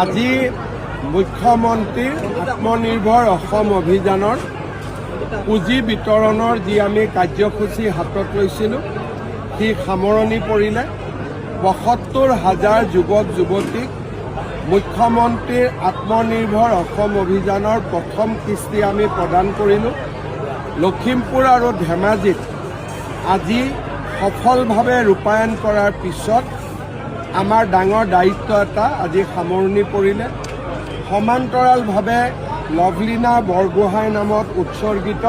আজি মুখ্যমন্ত্ৰীৰ আত্মনিৰ্ভৰ অসম অভিযানৰ পুঁজি বিতৰণৰ যি আমি কাৰ্যসূচী হাতত লৈছিলোঁ সি সামৰণি পৰিলে। ৭৫,০০০ যুৱক যুৱতীক মুখ্যমন্ত্ৰীৰ আত্মনিৰ্ভৰ অসম অভিযানৰ প্ৰথম কিস্তি আমি প্ৰদান কৰিলোঁ। লখিমপুৰ আৰু ধেমাজিত আজি সফলভাৱে ৰূপায়ণ কৰাৰ পিছত আমাৰ ডাঙৰ দায়িত্ব এটা আজি সামৰণি পৰিলে। সমান্তৰালভাৱে লভলীনা বৰগোহাঁই নামত উৎসৰ্গিত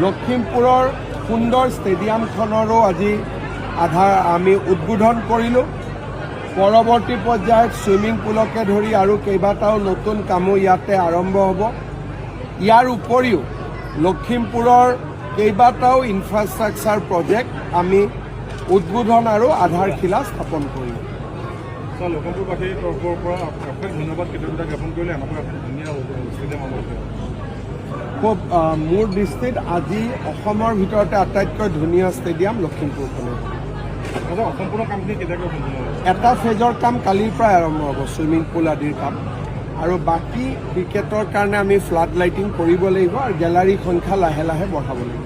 লখিমপুৰৰ সুন্দৰ ষ্টেডিয়ামখনৰো আজি আমি উদ্বোধন কৰিলোঁ। পৰৱৰ্তী পৰ্যায়ত ছুইমিং পুলকে ধৰি আৰু কেইবাটাও নতুন কামো ইয়াতে আৰম্ভ হ'ব। ইয়াৰ উপৰিও লখিমপুৰৰ কেইবাটাও ইনফ্ৰাষ্ট্ৰাকচাৰ প্ৰজেক্ট আমি উদ্বোধন আৰু আধাৰশিলা স্থাপন কৰিম। লখিমপুৰবাসীৰ তৰফৰ পৰা অশেষ ধন্যবাদ কৃতজ্ঞতা জ্ঞাপন কৰিলে। এনেকুৱা এখন ধুনীয়া ষ্টেডিয়াম খুব মোৰ দৃষ্টিত আজি অসমৰ ভিতৰতে আটাইতকৈ ধুনীয়া ষ্টেডিয়াম লখিমপুৰখনৰ। সম্পূৰ্ণ কামখিনি কেতিয়াকৈ সম্পূৰ্ণ হ'ব? এটা ফেজৰ কাম কালিৰ পৰাই আৰম্ভ হ'ব, ছুইমিং পুল আদিৰ কাম, আৰু বাকী ক্ৰিকেটৰ কাৰণে আমি ফ্লাড লাইটিং কৰিব লাগিব আৰু গেলাৰীৰ সংখ্যা লাহে লাহে বঢ়াব লাগিব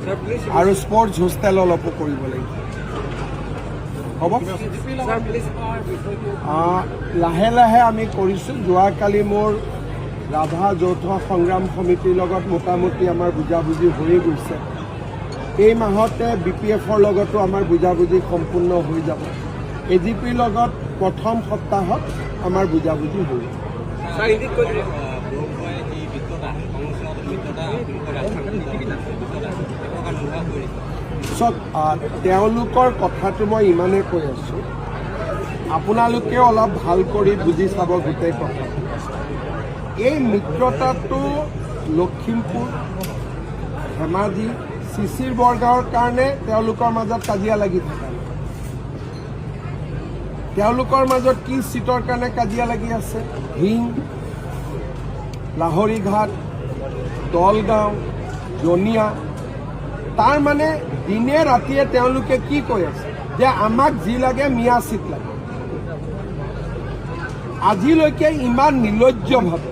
আৰু স্পৰ্টছ হোষ্টেল অলপো কৰিব লাগিব। হ'ব, লাহে লাহে আমি কৰিছোঁ। যোৱাকালি মোৰ ৰাভা যৌথ সংগ্ৰাম সমিতিৰ লগত মোটামুটি আমাৰ বুজাবুজি হৈয়ে গৈছে। এই মাহতে BPF-ৰ লগতো আমাৰ বুজাবুজি সম্পূৰ্ণ হৈ যাব। AGP-ৰ লগত প্ৰথম সপ্তাহত আমাৰ বুজাবুজি হৈ যাব। তেওঁলোকৰ কথাটো মই ইমানেই কৈ আছোঁ, আপোনালোকেও অলপ ভাল কৰি বুজি চাব গোটেই কথা। এই মিত্ৰতাটো লখিমপুৰ, ধেমাজি, চিচিৰ বৰগাঁৱৰ কাৰণে তেওঁলোকৰ মাজত কাজিয়া লাগি থাকে। তেওঁলোকৰ মাজত কি চিটৰ কাৰণে কাজিয়া লাগি আছে? হিং, লাহৰীঘাট, দলগাঁও, জনিয়া। তাৰ মানে দিনে ৰাতিয়ে তেওঁলোকে কি কৈ আছে যে আমাক যি লাগে মিয়া চিট লাগে। আজিলৈকে ইমান নিৰ্লজ্জভাৱে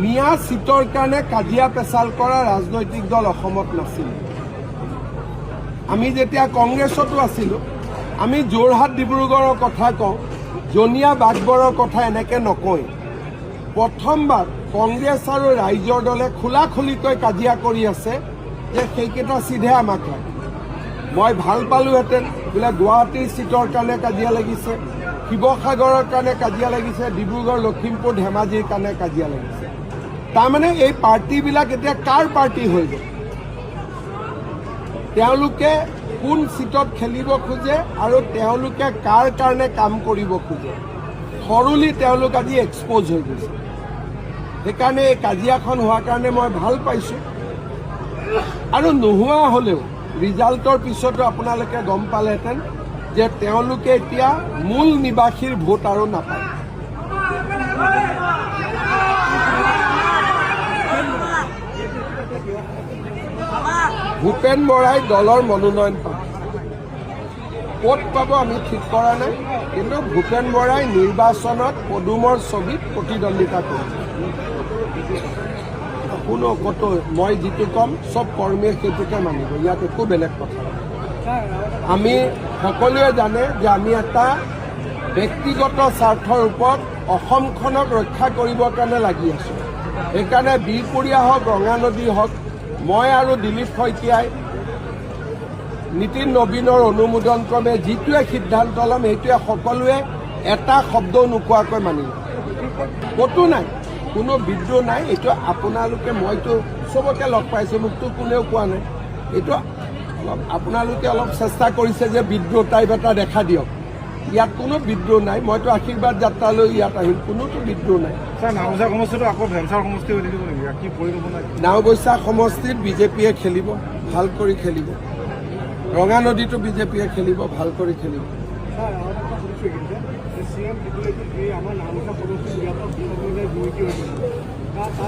মিয়া চিটৰ কাৰণে কাজিয়া পেচাল কৰা ৰাজনৈতিক দল অসমত নাছিল। আমি যেতিয়া কংগ্ৰেছতো আছিলোঁ, আমি যোৰহাট ডিব্ৰুগড়ৰ কথা কওঁ, জনিয়া বাগবৰৰ কথা এনেকৈ নকয়। প্ৰথমবাৰ কংগ্ৰেছ আৰু ৰাইজৰ দলে খোলাখুলিকৈ কাজিয়া কৰি আছে যে সেইকেইটা চিটহে আমাক লাগে। মই ভাল পালোহেঁতেন বোলে গুৱাহাটীৰ চিটৰ কাৰণে কাজিয়া লাগিছে, শিৱসাগৰৰ কাৰণে কাজিয়া লাগিছে, ডিব্ৰুগড়, লখিমপুৰ, ধেমাজিৰ কাৰণে কাজিয়া লাগিছে। তাৰমানে এই পাৰ্টিবিলাক এতিয়া কাৰ পাৰ্টি হৈ গ'ল? তেওঁলোকে কোন চিটত খেলিব খোজে আৰু তেওঁলোকে কাৰ কাৰণে কাম কৰিব খোজে, সৰুলি তেওঁলোক আজি এক্সপ'জ হৈ গৈছে। সেইকাৰণে এই কাজিয়াখন হোৱাৰ কাৰণে মই ভাল পাইছোঁ। আৰু নোহোৱা হ'লেও ৰিজাল্টৰ পিছতো আপোনালোকে গম পালেহেঁতেন যে তেওঁলোকে এতিয়া মূল নিবাসীৰ ভোট আৰু নাপায়। ভূপেন বৰাই দলৰ মনোনয়ন পাব। ক'ত পাব আমি ঠিক কৰা নাই, কিন্তু ভূপেন বৰাই নিৰ্বাচনত পদুমৰ ছবিত প্ৰতিদ্বন্দ্বিতা কৰিব। কোনো কতো মই যিটো ক'ম চব কৰ্মীয়ে সেইটোকে মানিব, ইয়াত একো বেলেগ কথা। আমি সকলোৱে জানে যে আমি এটা ব্যক্তিগত স্বাৰ্থৰ ওপৰত অসমখনক ৰক্ষা কৰিবৰ কাৰণে লাগি আছোঁ। সেইকাৰণে বিহপুৰীয়া হওক, ৰঙানদী হওক, মই আৰু দিলীপ শইকীয়াই নীতিন নবীনৰ অনুমোদন ক্ৰমে যিটোৱে সিদ্ধান্ত ল'ম সেইটোৱে সকলোৱে এটা শব্দও নোকোৱাকৈ মানিব। ক'তো নাই, কোনো বিদ্ৰোহ নাই। এইটো আপোনালোকে, মইতো চবকে লগ পাইছোঁ, মোকতো কোনেও কোৱা নাই। এইটো অলপ আপোনালোকে অলপ চেষ্টা কৰিছে যে বিদ্ৰোহ টাইপ এটা দেখা দিয়ক। ইয়াত কোনো বিদ্ৰোহ নাই। মইতো আশীৰ্বাদ যাত্ৰালৈ ইয়াত আহিম, কোনোতো বিদ্ৰোহ নাই। নাওবৈচা সমষ্টিটো আকৌ ভেঞ্চাৰ সমষ্টি হৈ থাকিব নেকি? কি পৰিকল্পনা? নাওবৈচা সমষ্টিত বিজেপিয়ে খেলিব, ভাল কৰি খেলিব। ৰঙানদীতো বিজেপিয়ে খেলিব, ভাল কৰি খেলিব।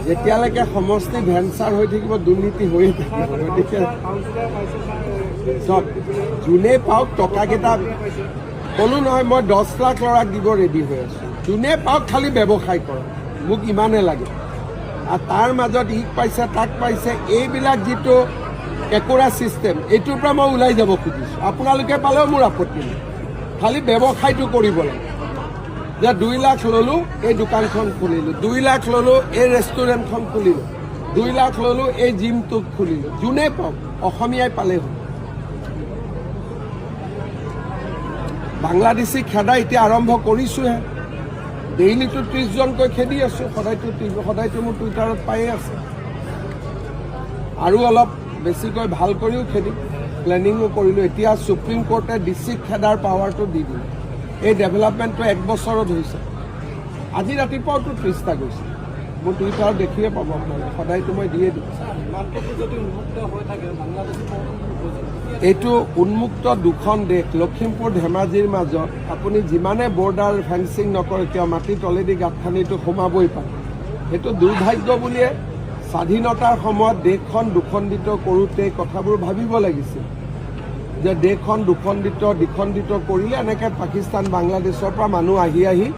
যেতিয়ালৈকে সমষ্টি ভেঞ্চাৰ হৈ থাকিব, দুৰ্নীতি হৈয়ে থাকিব। গতিকে যোনে পাওক টকাকেইটা ক'লো নহয় মই 10 লাখ ল'ৰাক দিব ৰেডি হৈ আছোঁ, যোনে পাওক খালি ব্যৱসায় কৰক, মোক ইমানে লাগে। আৰু তাৰ মাজত ইক পাইছে তাক পাইছে এইবিলাক যিটো কেঁকুৰা ছিষ্টেম, এইটোৰ পৰা মই ওলাই যাব খুজিছোঁ। আপোনালোকে পালেও মোৰ আপত্তি নাই, খালি ব্যৱসায়টো কৰিব লাগে। যে 2 লাখ ল'লোঁ এই দোকানখন খুলিলোঁ, 2 লাখ ল'লোঁ এই ৰেষ্টুৰেণ্টখন খুলিলোঁ, 2 লাখ ল'লোঁ এই জিমটো খুলিলোঁ, যোনে পাওক অসমীয়াই পালেই হ'ল। বাংলাদেশী খেদা এতিয়া আৰম্ভ কৰিছোঁহে, ডেইলিটো 30 জনকৈ খেদি আছোঁ, সদায়তো মোৰ টুইটাৰত পায়ে আছে। আৰু অলপ বেছিকৈ ভাল কৰিও খেদিম, প্লেনিঙো কৰিলোঁ। এতিয়া সুপ্ৰিম কোৰ্টে ডিষ্ট্ৰিক্ট খেদাৰ পাৱাৰটো দি দিলে। এই ডেভেলপমেণ্টটো 1 বছৰত হৈছে। আজি ৰাতিপুৱাওতো 30টা গৈছে, মোৰ টুইটাৰত দেখিয়ে পাব আপোনালোকে, সদায়তো মই দিয়ে দিম। এইটো উন্মুক্ত দুখন দেশ, লখিমপুৰ ধেমাজিৰ মাজত আপুনি যিমানে বৰ্ডাৰ ফেন্সিং নকৰে কিয় মাটিত অলৰেডি গাঁত খান্দিটো সোমাবই পাৰে। সেইটো দুৰ্ভাগ্য বুলিয়ে স্বাধীনতাৰ সময়ত দেশখন দুখণ্ডিত কৰোঁতে কথাবোৰ ভাবিব লাগিছিল যে দেশখন দ্বিখণ্ডিত কৰিলে এনেকৈ পাকিস্তান বাংলাদেশৰ পৰা মানুহ আহি